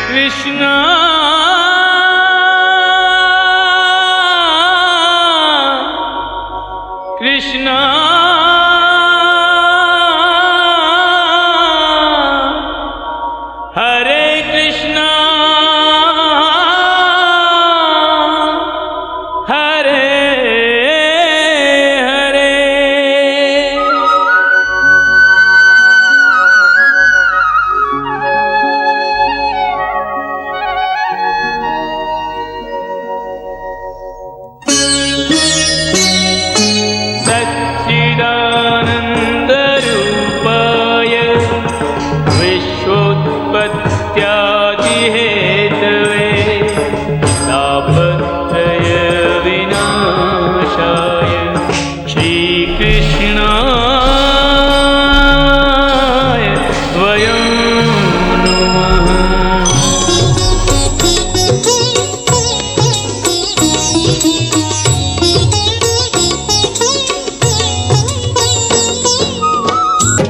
कृष्णा कृष्णा हरे कृष्णा हरे हरे। सच्चिदानन्दरूपाय विश्वोत्पत्त्यादिहेतवे तापत्रय विनाशाय श्रीकृष्णाय वयं नमः।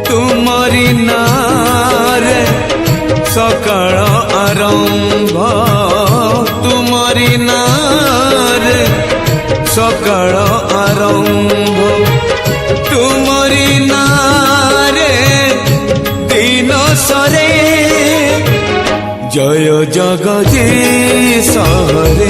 तुमरी नारे सकाळ आरंभ तुमरी नारे सकाळ आरंभ तुमरी नारे दिन सरे जय जगदीश हरे।